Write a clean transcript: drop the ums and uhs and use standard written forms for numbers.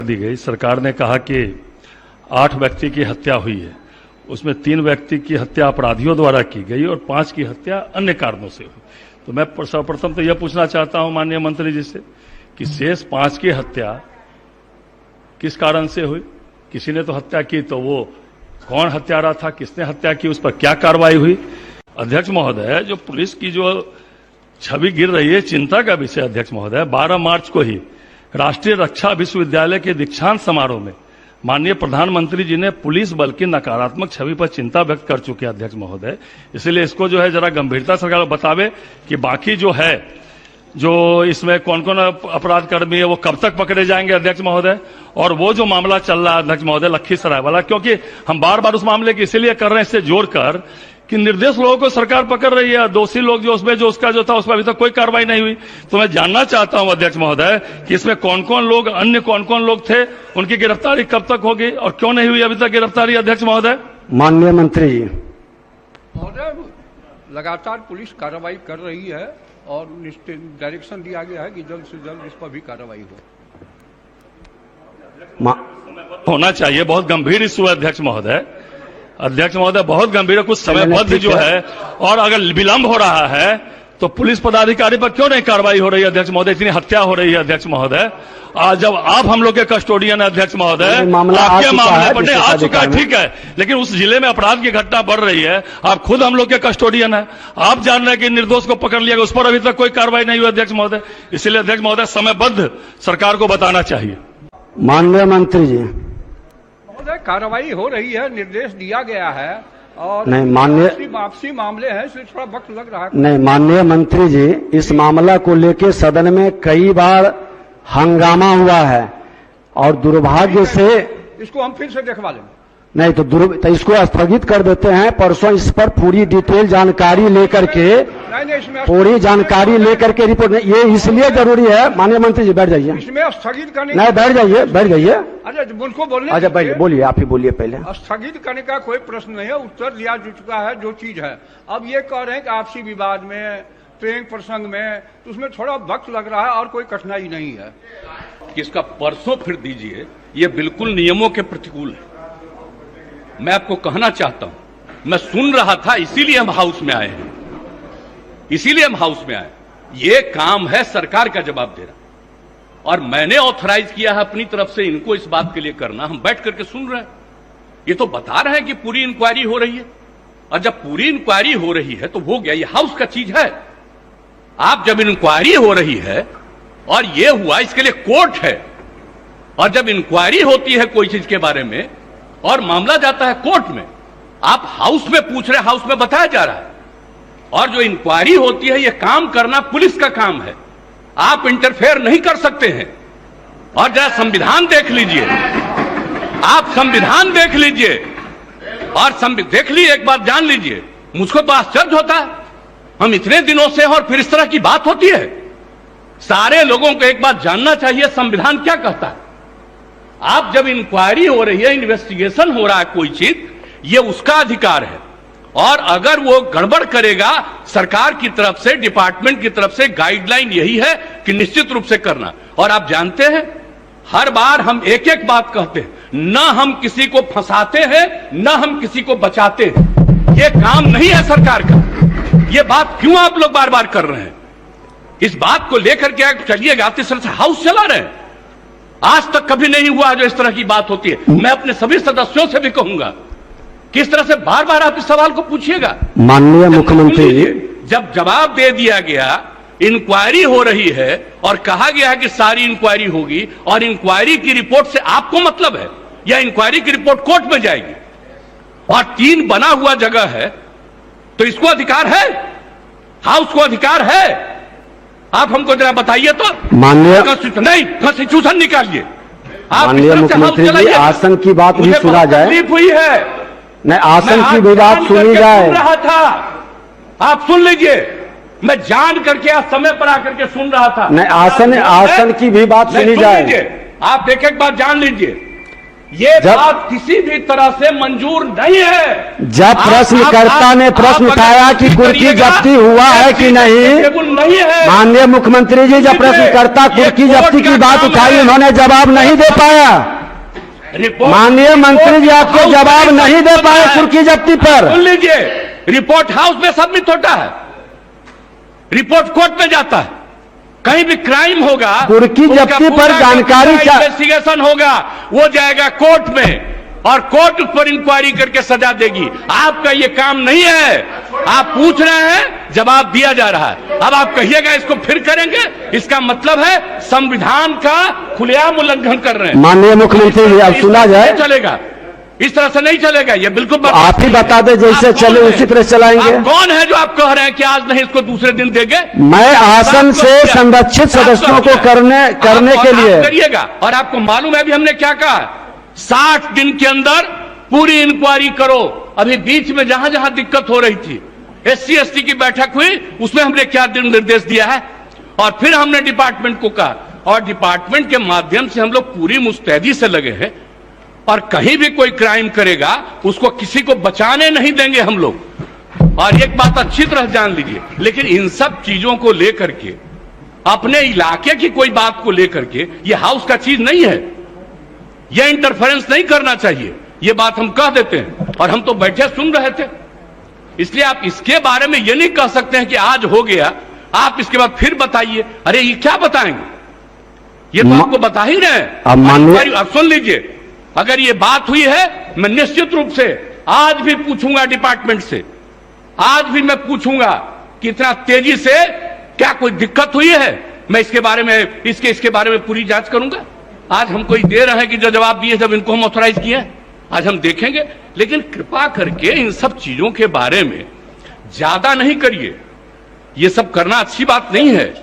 दी गई। सरकार ने कहा कि 8 व्यक्ति की हत्या हुई है, उसमें 3 व्यक्ति की हत्या अपराधियों द्वारा की गई और 5 की हत्या अन्य कारणों से हुई। तो मैं सर्वप्रथम तो यह पूछना चाहता हूं माननीय मंत्री जी से कि शेष 5 की हत्या किस कारण से हुई? किसी ने तो हत्या की, तो वो कौन हत्यारा था, किसने हत्या की, उस पर क्या कार्रवाई हुई? अध्यक्ष महोदय, जो पुलिस की जो छवि गिर रही है, चिंता का विषय। अध्यक्ष महोदय, 12 मार्च को ही राष्ट्रीय रक्षा विश्वविद्यालय के दीक्षांत समारोह में माननीय प्रधानमंत्री जी ने पुलिस बल की नकारात्मक छवि पर चिंता व्यक्त कर चुके हैं अध्यक्ष महोदय। इसलिए इसको जो है जरा गंभीरता सरकार बतावे कि बाकी जो है, जो इसमें कौन कौन अपराध कर्मी है, वो कब तक पकड़े जाएंगे अध्यक्ष महोदय। और वो जो मामला चल रहा है अध्यक्ष महोदय लखीसराय वाला, क्योंकि हम बार बार उस मामले की इसीलिए कर रहे हैं इससे जोड़कर कि निर्दोष लोगों को सरकार पकड़ रही है, दोषी लोग जो उसमें जो उसका जो था उस पर अभी तक कोई कार्रवाई नहीं हुई। तो मैं जानना चाहता हूं अध्यक्ष महोदय कि इसमें कौन कौन लोग, अन्य कौन कौन लोग थे, उनकी गिरफ्तारी कब तक होगी और क्यों नहीं हुई अभी तक गिरफ्तारी? अध्यक्ष महोदय। माननीय मंत्री जी। महोदय, लगातार पुलिस कार्रवाई कर रही है और डायरेक्शन दिया गया है कि जल्द से जल्द इस पर भी कार्रवाई हो। होना चाहिए, बहुत गंभीर इशू है अध्यक्ष महोदय। अध्यक्ष महोदय, बहुत गंभीर है, कुछ समयबद्ध जो है, और अगर विलंब हो रहा है तो पुलिस पदाधिकारी पर क्यों नहीं कार्रवाई हो रही है अध्यक्ष महोदय? इतनी हत्या हो रही है अध्यक्ष महोदय। आज जब आप हम लोग के कस्टोडियन है अध्यक्ष महोदय, आपके मामले पर आ चुका है, ठीक है, लेकिन उस जिले में अपराध की घटना बढ़ रही है, आप खुद हम लोग के कस्टोडियन है, आप जान रहे हैं कि निर्दोष को पकड़ लिया, उस पर अभी तक कोई कार्रवाई नहीं हुई अध्यक्ष महोदय। इसलिए अध्यक्ष महोदय समयबद्ध सरकार को बताना चाहिए। माननीय मंत्री जी। महोदय, कार्रवाई हो रही है, निर्देश दिया गया है और नहीं माननीय, वापसी मामले हैं, इसलिए थोड़ा वक्त लग रहा है। नहीं माननीय मंत्री जी, इस मामला को लेकर सदन में कई बार हंगामा हुआ है और दुर्भाग्य से इसको हम फिर से देखवा लेंगे। नहीं तो इसको स्थगित कर देते हैं। परसों इस पर पूरी डिटेल जानकारी लेकर के, पूरी जानकारी लेकर के रिपोर्ट, ये इसलिए जरूरी है। माननीय मंत्री जी बैठ जाइए। इसमें स्थगित करने, नहीं बैठ जाइए, बैठ जाइए। अच्छा, उनको बोलने, अच्छा बैठिए, बोलिए, आप ही बोलिए पहले। स्थगित करने का कोई प्रश्न नहीं है, उत्तर दिया जा चुका है जो चीज है। अब ये कह रहे हैं कि आपसी विवाद में, प्रेम प्रसंग में, तो उसमें थोड़ा वक्त लग रहा है और कोई कठिनाई नहीं है। इसका परसों फिर दीजिए, ये बिल्कुल नियमों के प्रतिकूल है। मैं आपको कहना चाहता हूं, मैं सुन रहा था, इसीलिए हम हाउस में आए हैं, इसीलिए हम हाउस में आए। ये काम है सरकार का जवाब देना, और मैंने ऑथराइज किया है अपनी तरफ से इनको इस बात के लिए करना। हम बैठ करके सुन रहे हैं, ये तो बता रहे हैं कि पूरी इंक्वायरी हो रही है, और जब पूरी इंक्वायरी हो रही है तो हो गया, ये हाउस का चीज है। आप जब इंक्वायरी हो रही है और ये हुआ, इसके लिए कोर्ट है, और जब इंक्वायरी होती है कोई चीज के बारे में और मामला जाता है कोर्ट में, आप हाउस में पूछ रहे, हाउस में बताया जा रहा है। और जो इंक्वायरी होती है, ये काम करना पुलिस का काम है, आप इंटरफेयर नहीं कर सकते हैं। और जरा संविधान देख लीजिए, आप संविधान देख लीजिए, और देख लीजिए, एक बात जान लीजिए, मुझको तो आश्चर्य होता है, हम इतने दिनों से, और फिर इस तरह की बात होती है। सारे लोगों को एक बात जानना चाहिए, संविधान क्या कहता है। आप जब इंक्वायरी हो रही है, इन्वेस्टिगेशन हो रहा है कोई चीज, ये उसका अधिकार है, और अगर वो गड़बड़ करेगा, सरकार की तरफ से, डिपार्टमेंट की तरफ से गाइडलाइन यही है कि निश्चित रूप से करना। और आप जानते हैं, हर बार हम एक एक बात कहते हैं, न हम किसी को फंसाते हैं, न हम किसी को बचाते हैं। ये काम नहीं है सरकार का। ये बात क्यों आप लोग बार बार कर रहे हैं? इस बात को लेकर के चलिएगा, इस तरह से हाउस चला रहे हैं। आज तक कभी नहीं हुआ जो इस तरह की बात होती है। मैं अपने सभी सदस्यों से भी कहूंगा, किस तरह से बार बार आप इस सवाल को पूछिएगा। माननीय मुख्यमंत्री, जब जवाब दे दिया गया, इंक्वायरी हो रही है और कहा गया है कि सारी इंक्वायरी होगी, और इंक्वायरी की रिपोर्ट से आपको मतलब है, या इंक्वायरी की रिपोर्ट कोर्ट में जाएगी, और 3 बना हुआ जगह है, तो इसको अधिकार है, हाउस को अधिकार है। आप हमको जरा बताइए तो। माननीय नहीं, कॉन्स्टिट्यूशन निकालिए। माननीय मुख्यमंत्री जी, आसन की बात भी सुना जाए। तकलीफ हुई है, नहीं आसन की भी बात सुनी जाए। सुन रहा था, आप सुन लीजिए, मैं जान करके आज समय पर आकर के सुन रहा था। नहीं आसन की भी बात सुनी जाए। आप एक एक बात जान लीजिए। ये बात किसी भी तरह से मंजूर नहीं है। जब प्रश्नकर्ता ने प्रश्न उठाया कि कुर्की जब्ती हुआ है कि नहीं है, माननीय मुख्यमंत्री जी जब प्रश्नकर्ता कुर्की जब्ती की बात उठाई उन्होंने जवाब नहीं दे पाया। माननीय मंत्री जी आपको जवाब नहीं दे पाए कुर्की जब्ती पर। सुन लीजिए, रिपोर्ट हाउस में सबमिट होता है, रिपोर्ट कोर्ट में जाता है, कहीं भी क्राइम होगा कुर्की जब्ती पर जानकारी इन्वेस्टिगेशन होगा, वो जाएगा कोर्ट में और कोर्ट उस पर इंक्वायरी करके सजा देगी। आपका ये काम नहीं है। आप पूछ रहे हैं, जवाब दिया जा रहा है। अब आप कहिएगा इसको फिर करेंगे, इसका मतलब है संविधान का खुलेआम उल्लंघन कर रहे हैं। माननीय मुख्यमंत्री जी अब सुना जाए, चलेगा, इस तरह से नहीं चलेगा। ये बिल्कुल आप ही बता दें, जैसे चले उसी तरह चलाएंगे। कौन है जो आप कह रहे हैं कि आज नहीं इसको दूसरे दिन देंगे? मैं आसन से संरक्षित सदस्यों को करने के लिए करिएगा। और आपको मालूम है अभी हमने क्या कहा, 60 दिन के अंदर पूरी इंक्वायरी करो। अभी बीच में जहां जहां दिक्कत हो रही थी, SC/ST की बैठक हुई, उसमें हमने क्या निर्देश दिया है, और फिर हमने डिपार्टमेंट को कहा, और डिपार्टमेंट के माध्यम से हम लोग पूरी मुस्तैदी से लगे हैं, और कहीं भी कोई क्राइम करेगा उसको किसी को बचाने नहीं देंगे हम लोग। और एक बात अच्छी तरह जान लीजिए, लेकिन इन सब चीजों को लेकर के, अपने इलाके की कोई बात को लेकर के, ये हाउस का चीज नहीं है, ये इंटरफेरेंस नहीं करना चाहिए, ये बात हम कह देते हैं। और हम तो बैठे सुन रहे थे, इसलिए आप इसके बारे में ये नहीं कह सकते हैं कि आज हो गया, आप इसके बाद फिर बताइए। अरे ये क्या बताएंगे, ये तो आपको बता ही रहे हैं। अब सुन लीजिए, अगर ये बात हुई है, मैं निश्चित रूप से आज भी पूछूंगा डिपार्टमेंट से, आज भी मैं पूछूंगा कि इतना तेजी से क्या कोई दिक्कत हुई है। मैं इसके बारे में इसके बारे में पूरी जांच करूंगा। आज हमको ही दे रहे हैं कि जो जवाब दिए जब इनको हम ऑथराइज किए, आज हम देखेंगे। लेकिन कृपा करके इन सब चीजों के बारे में ज्यादा नहीं करिए, ये सब करना अच्छी बात नहीं है।